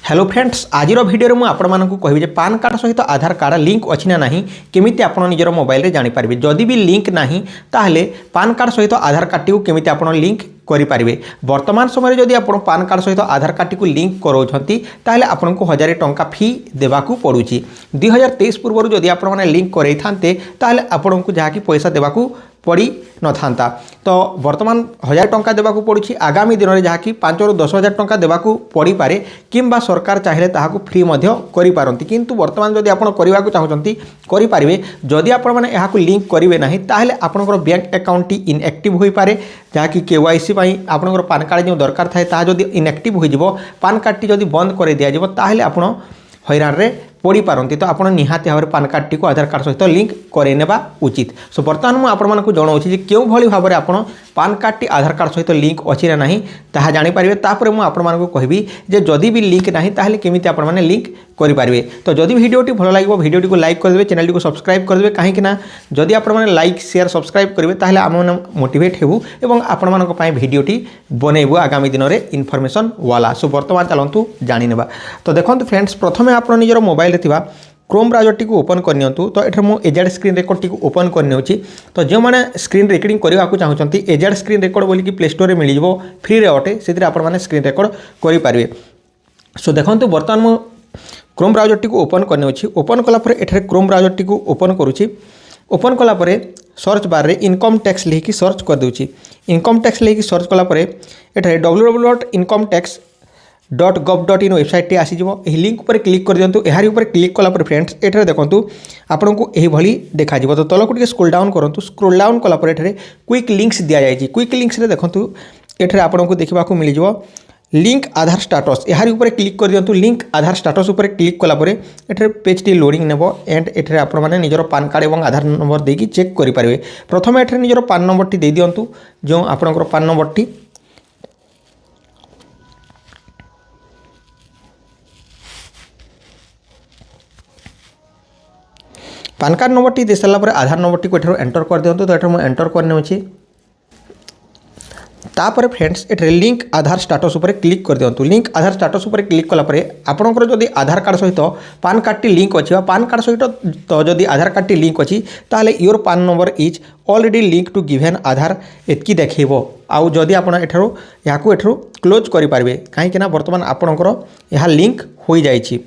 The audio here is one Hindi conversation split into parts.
हेलो फ्रेंड्स आज भिडियो में आपको कहबी पान कार्ड सहित आधार कार्ड लिंक अच्छी ना नहीं केमिति आप निजर मोबाइल रे जानिपारे जदि भी लिंक नहीं ताहले पान कार्ड सहित आधार कार्ड टी केमिति आप लिंक करेंगे। वर्तमान समय जदि आप पान कार्ड सहित आधार कार्ड टी लिंक कराउछंती ताहले आपको 1000 टंका फी देवाकू पड़ुची। 2023 पूर्व जदि आप लिंक करई थांते ताहले आपको जहाँकि पैसा देवाकू पड़ी न था। तो वर्तमान 1000 टंका देवाकू पड़ुछि। आगामी दिन में जहाँकि 5 ରୁ 10,000 टंका देवाकू पड़ी पारे किंबा सरकार चाहिए ताहाकू फ्री मध्य करि पारंती। किंतु वर्तमान जदि आपण करबाकू चाहउछंती करि पारिबे। जदि आपण माने एहाकू लिंक करिवे नाही ताहले आपनकर बैंक अकाउंट टी इनएक्टिव होई पारे जहाँकि केवाईसी पई आपनकर पान कार्ड जो दरकार थाए ता जदि इनएक्टिव होई जिवो पान कार्ड टी जदि बंद कर दिया जिवो ताहले आपण हैरान रे पड़ी पारंती। तो आपड़ निहाती भाव में पान कार्ड टी आधार कार्ड सहित लिंक करेनेबा उचित। सो बर्तमान मुझे आपको जनाऊँगी कि क्यों भली भाव में आप पान कार्ड टी आधार कार्ड सहित लिंक अच्छी ना नहीं ताहा जानिपारे। तापर मुझे आपको कहबी जे जदि भी लिंक ना ताहले केमिति आपण माने लिंक करेंगे। तो जदि भिडियोटी भल लगे भिडियोटी को लाइक करदे चैनल को सब्सक्राइब करदे कहीं जदि आप लाइक शेयर सब्सक्राइब करेंगे ताहले आम मोटिवेट हेबू एवं आपण मानक पई भिडियोटी बनैबू आगामी दिन में इनफॉरमेशन वाला। सो बर्तमान चलतु जानिनेबा। तो देखो फ्रेंड्स प्रथमे आप निजर मोबाइल क्रोम ब्राउजर टी ओपन करनी। तो ये मु एजेड स्क्रीन रेकर्ड टी ओपन करनी। तो जो मैंने स्क्रीन रेकर्डिंग करने को चाहते एजेड स्क्रीन रेकर्ड बोलिकी प्ले स्टोर में मिल फ्री रे अटे से आपने स्क्रीन रेकर्ड करेंगे। सो देखो बर्तमान मु क्रोम ब्राउजर टी ओपन करनी। ओपन कलापर एठारे क्रोम ब्राउजर टी ओपन करुच्ची। ओपन कलापर सर्च बार रे इनकम टैक्स लिखि सर्च कर दूची। इनकम टैक्स लिखि सर्च कलापर एठारे www.incometax.gov.in वेबसाइट टी आसीज। लिंक पर क्लिक कर दिंतु। यार ऊपर क्लिक कलापर फ्रेंड्स एठारे देखंतु आपको यही भली देखा। तो तलक टिके स्क्रोल डाउन करंतु। स्क्रोल डाउन कलापर एठारे क्विक लिंक्स दिया जायछि। क्विक लिंक्स रे देखंतु एठारे आपको देखा मिल जाव लिंक आधार स्टाटस। यार ऊपर क्लिक कर दिंतु। लिंक आधार स्टाटस ऊपर क्लिक कलापर एठारे पेज टी लोडिंग नेब एंड एठारे आपण माने निजर पान कार्ड और आधार नंबर देकी चेक करि पारिबे। प्रथम एठारे निजर पान नंबर टी दे दियंतु। जो आपनकर पान नंबर टी पान कार्ड नंबर टी दे सारापर आधार नंबर टी को एंटर कर दिंतु। तो ये मुझे एंटर करने अच्छी। तापर फ्रेंड्स एठरे लिंक आधार स्टाटस उपर क्लिक कर दिंतु। लिंक आधार स्टाटस उपर क्लिक कलापर आपंकर जदि आधार कार्ड सहित पान कार्ड टी लिंक अच्छी पान कार्ड सहित तो जदि आधार कार्ड टी लिंक अच्छी ताहले your PAN number is already link to given Aadhaar एतकी देखो। आउ जदि आप एठरू क्लोज करेंगे कहीं बर्तमान आपंकर यह लिंक हो जाइए।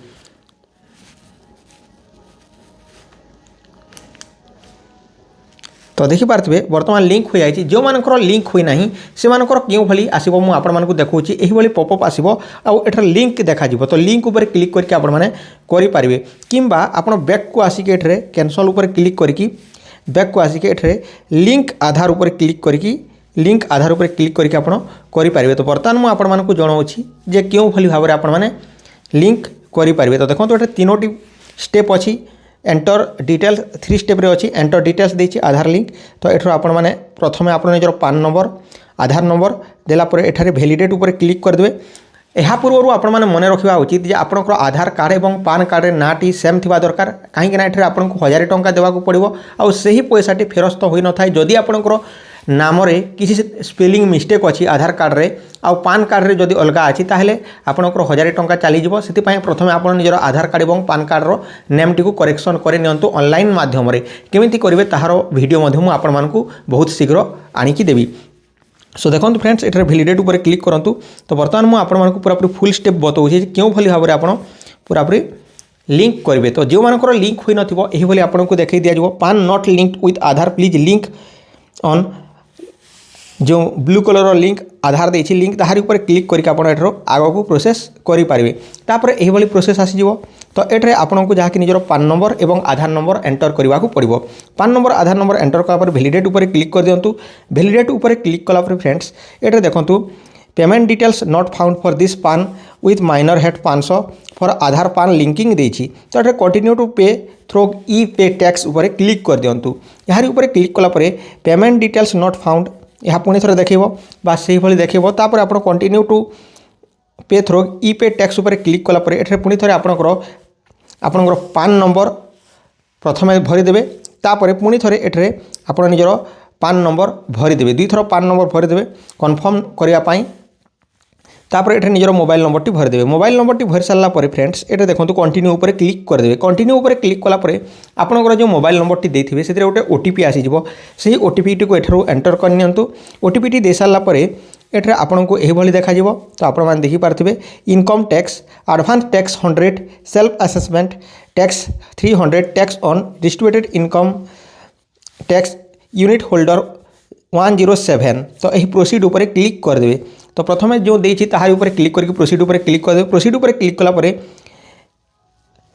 तो देखिपारे बर्तमान लिंक हो जाए। जो मानकर लिंक हुई ना से मानकर क्यों भली आसो मुझे आपको देखा यही पॉपअप आसो आठ लिंक देखा। तो लिंक उपर क्लिक करके आप करेंगे किंबा आप बैक को आसिक एठरे कैंसल उपर क्लिक करके बैक को आसिक एठरे लिंक आधार उपर क्लिक करके लिंक आधार उपर क्लिक करके आप करेंगे। तो बर्तमान मुझे आपको जनाऊँगी जे क्यों भली भाव में आप लिंक करेंगे। तो देखो ये 3टी स्टेप अच्छी। एंटर डिटेल्स 3 स्टेप रे अच्छी। एंटर डिटेल्स देछि आधार लिंक। तो एठर आपण माने प्रथमे आपण निजर पान नंबर आधार नंबर देला पर एठारे वैलिडेट उपर क्लिक कर देबे। एहा पूर्व आपण माने मन रखिबा उचित जे आपनकर आधार कार्ड एवं पान कार्ड रे नाटी सेम थिबा दरकार कहीं ना एठारे आपनको 1000 टंका देबाकू पड़िबो। आ सही पैसाटी फेरस्त होई न थाए जदि आपनकर नाम रे किसी स्पेलिंग मिस्टेक अच्छी आधार कार्ड रे आ पान कार्ड रे जदि अलगा अच्छी ताहले आपनकर 1000 टंका चली जिवो। सेति पई प्रथमे आपण निजर आधार कार्ड एवं पान कार्ड रो नेम टी को करेक्शन करे नियंतु ऑनलाइन माध्यम रे केमिति करिवे ताहार वीडियो मध्य मु आपण मानकू बहुत शीघ्र आनिकी देबी। सो देखो फ्रेंड्स एठारे वैलिडेट उपर क्लिक करंतु। तो बर्तमान मु आपण मानकू पूरा पूरी फुल स्टेप बताउछि क्यों भली भाव में आपण पूरा पूरी लिंक करेंगे। तो जो मानकर लिंक हुई नथिबो एही भली आपनको देखै दिया जिवो पान not linked with Aadhaar please link on जो ब्लू कलर लिंक आधार देछि लिंक ताहार ऊपर क्लिक करके आप आग को प्रोसेस करेंगे। तापर यही भली प्रोसेस आसीजिवो। तो एठरे आपको जहाँ कि निजर पान नंबर एवं आधार नंबर एंटर करने को पड़ो। PAN number Aadhaar number enter कलापर वैलिडेट उपर क्लिक कर दिंतु। वैलिडेट उपर क्लिक कलापर फ्रेंड्स एठरे देखंतु payment details not found for this PAN with minor head 500 for Aadhaar PAN linking देछि। तो एठरे continue to pay through e pay tax उपर क्लिक कर दिंतु। यार ऊपर क्लिक कलापर पेमेंट डिटेल्स नॉट फाउंड यह पुणी थे देखेब बास से भाई देखेब। तापर आप continue to pay through e pay tax उपर क्लिक कलापर एठरे पुणी थे आपणकर पान नंबर प्रथमे भरीदेवे। तापर पुणी थे एठरे आप निजर पान नंबर भरीदेवे। 2 थर पान नंबर भरीदेवे कन्फर्म करने तापर एठे निजर मोबाइल नंबर टी भरदेवे। मोबाइल नंबर टी भर सारा पर फ्रेंड्स एटे देखो कंटिन्यू उपर क्लिक करदेवे। कंटिन्यू उपर क्लिक कलापर आपंकर जो मोबाइल नंबर टी देते से गोटे ओटीपी आसीज से ओटीपी टी को एठार एंटर करनी। ओटीपी टी दे सारापर एठे आपन को यही देखा तो आपण मैंने देखिपारे income tax advance tax 100 self assessment tax 300 tax on distributed income tax unit holder 107। तो यही प्रोसीड उपर क्लिक करदे। तो प्रथम जो देती ताहार ऊपर क्लिक करके प्रोसीड उपर क्लिक करदे। प्रोसीड उपर क्लिक कलापर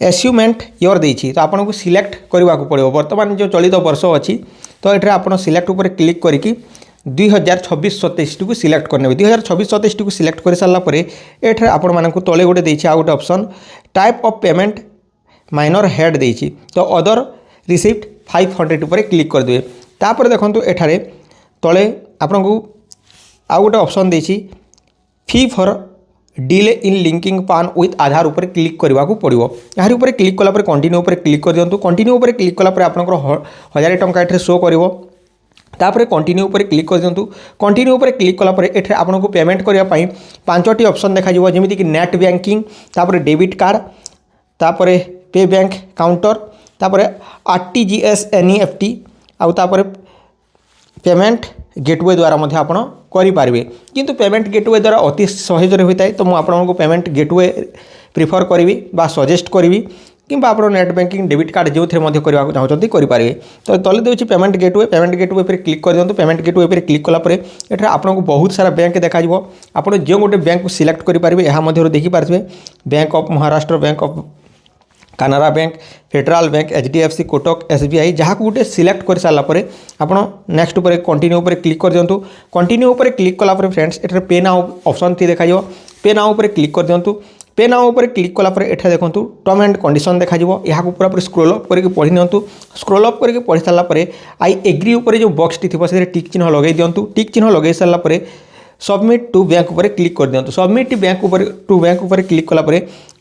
एस्यूमेंट योर देती तो आपको सिलेक्ट करने को पड़ो। बर्तमान जो चलित वर्ष अच्छी तो ये आप सिलेक्ट उपर क्लिक करके 2026-27 टी को सिलेक्ट करने। 2026-27 टी को सिलेक्ट कर सारापर ये आपण मानक तले गोटे देती आ गोटे option type of payment minor head देती तो अदर रिसिप्ट 500 उपर क्लिक करदे। तापर देखो एठारे तले आपन को आ गोटे ऑप्शन देती fee for delay in linking पान विथ आधार उपर क्लिक करने को पड़ो। यार उपर क्लिक कलापर कंटिन्यू उपर क्लिक कर दिंतु। कंटिन्यू उपर क्लिक कलापर आपंकर 1000 टंका एठे शो करिवो। तापर कंटिन्यू उपर क्लिक कर दिंतु। कंटिन्यू उपर क्लिक कलापर एठे आपको पेमेंट करने 5टी ऑप्शन देखा जमीक नेट बैंकिंग तापर डेबिट कार्ड तापर पे बैंक काउंटर तापर आरटीजीएस एनईएफटी आउे पेमेंट गेटवे द्वारा मध्य आपण करें। किंतु पेमेंट गेटवे द्वारा अति सहज होता है तो मुझे आपको पेमेंट गेटवे प्रिफर करी बा सजेस्ट करी कि आप नेट बैंकिंग डेबिट कार्ड जो थे करने चाहते करेंगे। तो तले दूसरी पेमेंट गेटवे पर क्लिक कर दिखाँ। पेमेंट गेटवे पर क्लिक कलापर ये आपको बहुत सारा बैंक देखा आप जो गोटे बैंक को सिलेक्ट करेंगे यहाँ देखिपारे bank of Maharashtra bank of Canara bank Federal bank HDFC Kotak SBI जहाँ को गोटे सिलेक्ट कर सारापर आप नेक्स्ट उपर कंटिन्यू उपर क्लिक कर दिंतु। कंटिन्यू उपर क्लिक कलापर फ्रेंड्स ये पे नाउ ऑप्शन थी देखा पे नाउ उपर क्लिक कर दिंतु। पे नाउ उपर क्लिक कलापर एठे देखो टर्म एंड कंडीशन देखा यहाँ पूरा स्क्रोल अप करके पढ़ी नियंतु। स्क्रोल अप करके पढ़ी सारापर आई एग्री उपर जो बॉक्स टी थी से टिक चिन्ह लगे दिंतु। टिक चिन्ह लगे सारापर सबमिट टू बैंक उपर क्लिक कर दिंतु। सबमिट बैंक उपर क्लिक कलापर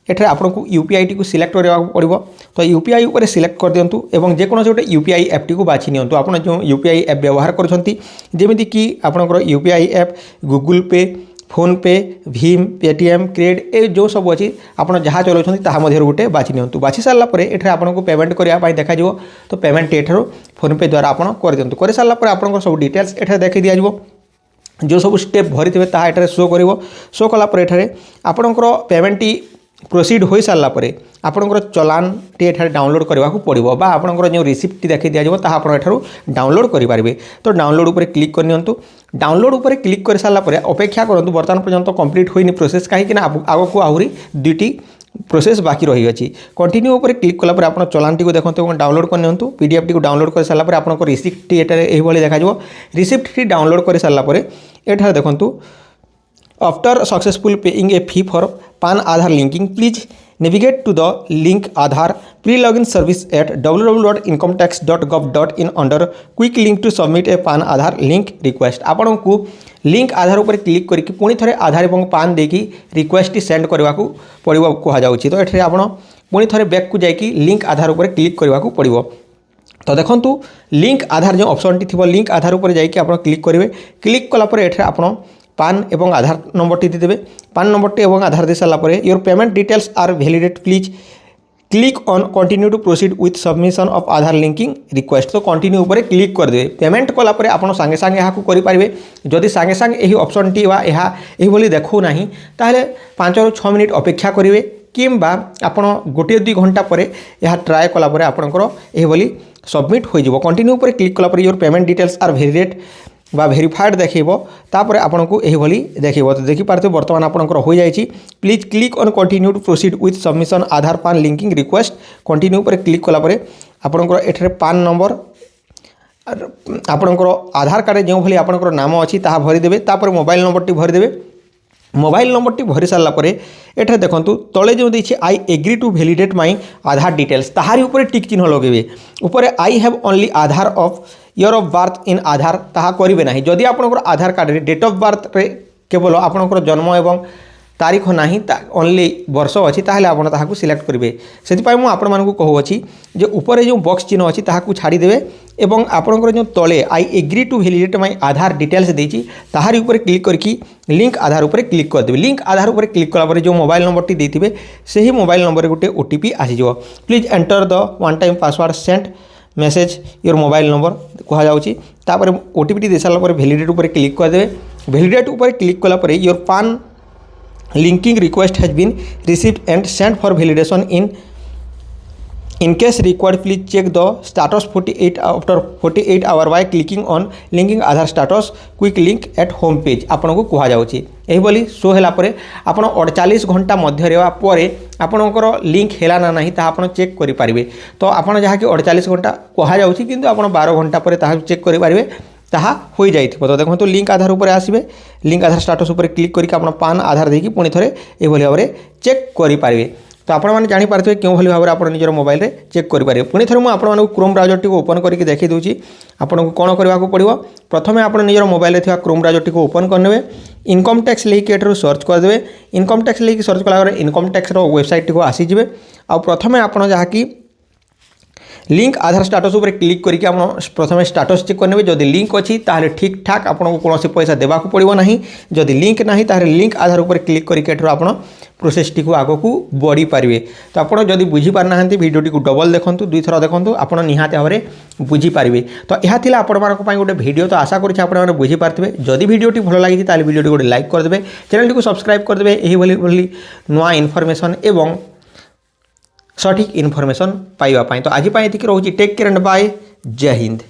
एठे आपको यूपीआई टी को सिलेक्ट करने पड़ो। तो यूपीआई उपर सिलेक्ट कर दिंतु एवं जेकोसी गोटे यूपीआई ऐप टी को बाछि नियंतु। आप जो यूपीआई ऐप व्यवहार करछंती जेमिति कि आपनकर यूपीआई ऐप गूगल पे फोन पे भीम पेटीएम क्रेड ए जो सब अच्छी आप जहाँ चलाउछंती ताहा मध्य गोटे बाछि नियंतु। बाछि सारापर एठे आपको पेमेंट करने देखा तो पेमेंट एठार फोन पे द्वारा आप कर दिंतु। कर सारापर आपनकर सब डिटेल्स एठे देखि दिया जिवो। जो सब स्टेप भरी थे ताहा एठारे शो करिवो। शो कलापर एठारे आपनकर पेमेंट टी प्रोसीड हो सारापर आपंकर चलान टी एठारे डाउनलोड करने को पड़ो बा आपंकर जो रिसिप्ट टी देखी दिया ताहा आपण एठारू डाउनलोड करेंगे। तो डाउनलोड उपर क्लिक कर नियंतु। डाउनलोड उपर क्लिक कर सारापर अपेक्षा करूँ बर्तमान पर्यंत कंप्लीट होनी प्रोसेस कहीं आग को आहरी 2टी प्रोसेस बाकी रही अच्छी। कंटिन्यू उपर क्लिक कलापर आप चलान टी को देखते डाउनलोड कर नियंतु। पीडीएफ टी को डाउनलोड कर सारापर आपंकर रिसिप्ट टी एठारे देखा रिसिप्ट टी डाउनलोड कर सारापर एठारे देखंतु after successful paying a fee for PAN Aadhaar linking please navigate to the link Aadhaar pre login service at www.incometax.gov.in under quick link to submit a PAN Aadhaar link request. आपन को लिंक आधार उपर क्लिक करके पुणी थे आधार और पान देकी रिक्वेस्ट सेंड करने को पड़ो कहुच्छी। तो ये आप पुणी थे बैक को जाकि लिंक आधार उपर क्लिक करने को पड़ो। तो देखंतु लिंक आधार जो ऑप्शन टी थी लिंक आधार उपर जाकि आप क्लिक करेंगे। क्लिक कलापर एठे आप पान एवं आधार नंबर टी देवे। पान नंबर टी एवं आधार दे सारापर your payment details are validate please click on continue to proceed with submission of Aadhaar linking request. तो कंटिन्यू उपर क्लिक करदे। पेमेंट कलापर आप सांगे सांगे यहाँ करेंगे। जदि सांगे सांगे यही ऑप्शन टी यही देखो ना ताहले 5 ରୁ 6 मिनिट अपेक्षा करेंगे किंबा आपण 1-2 घंटा पर यह ट्राए कलापर आपंकर यही सबमिट हो। कंटिन्यू उपर क्लिक कलापर your payment details are validate बा भेरीफाइड देखो तापर आपन को यही देखो। तो देखिपारे बर्तमान आपंकर हो जाए। Please click on continue to proceed with submission Aadhaar PAN linking request. Continue पर क्लिक कलापर आपंकर एठरे पान नंबर आपंकर आधार कार्ड जो भाई आपंकर नाम अच्छी ताहा भरीदेवे। तापर मोबाइल नंबर टी भरीदेवे। मोबाइल नंबर टी भरी सारापर एठे देखो तले जो देखिए I agree to validate my Aadhaar details ताहारी ऊपर टिक चिन्ह लगे। ऊपर I have only Aadhaar of year of birth in Aadhaar ताहा करेंगे ना। जदि आपंकर Aadhaar card date of birth रे केवल आपंकर जन्म एवं तारीख नाही ओनली वर्ष अच्छी ताहले आपण ताहाकू सिलेक्ट करेंगे से मु आपण मानकू कहूँगी जे ऊपर जो बॉक्स चिन्ह अच्छी ताहाकू छाड़ीदेवे एवं आपणकर जो तले I agree to validate my Aadhaar details देती ताहारी ऊपर क्लिक करके लिंक आधार ऊपर क्लिक करदेवे लिंक आधार ऊपर क्लिक कलापर जो मोबाइल नंबर टी देते से ही मोबाइल नंबर गोटे ओटीपी आसीज please enter the one time password sent message your mobile number कहुच्छी ओटीपी दे सारा वैलिडेट ऊपर क्लिक करदेवे वैलिडेट ऊपर क्लिक कलापर your PAN linking request has been received and sent for validation in case required please check the status 48 after 48 hour by clicking on linking Aadhaar status quick link at home page आपन को कहा जाउची एही बोली शो हैला परे आपण 48 घंटा मध्य रेवा परे आपणकर लिंक हैला ना नाही ता आपण चेक करि परिबे तो आपण जहा कि 48 घंटा कहा जाउची किंतु आपण 12 घंटा परे ता चेक करि परिबे ताहा हो जाए तो देखो तो लिंक आधार उपर आसबे लिंक आधार स्टाटस उपर क्लिक करके आपण पान आधार देकी पुणी थरे ए भली भाबरे चेक करि परिबे तो आपण मैंने जानी पारे क्यों भाई भाव में निजर मोबाइल रे चेक करेंगे पुणी थे मुझे क्रोम ब्राउजर टी ओपन करके देखी दूसरी आपको कौन करने पड़ो प्रथम आप निजर मोबाइल रे क्रोम ब्राउजर टी ओपन करने इनकम टैक्स लेकिन एठू सर्च करदे इनकम टैक्स लेकिन सर्च कला इनकम टैक्स वेबसाइट टी आसीजे आ प्रथम आप जहाँकि लिंक आधार स्टाटस उपर क्लिक करके आप प्रथम स्टाटस चेक करने जदि लिंक अच्छी ताहले ठीक ठाक आपको कौन पैसा देवाक पड़ो ना जदि लिंक ना ताहले लिंक आधार उपर क्लिक करके आप प्रोसेस टी आग को बढ़ी पारे तो आपड़ जदि बुझीपार ना भिडियो टी डबल देखूँ दुई थर देखूँ आप निहाती भाव में बुझीपारे तो यह आपण गोटे भिडियो तो आशा करें बुझीपारे जदि भिडियोटी भल लगी ताल भिडियो गोटे लाइक करदे चैनल टी सब्सक्राइब करदे यही नुआ इनफॉरमेशन एवं सठिक इनफॉरमेशन पाइबा तो आज ये रोचे टेक केयर एंड बाय जय हिंद।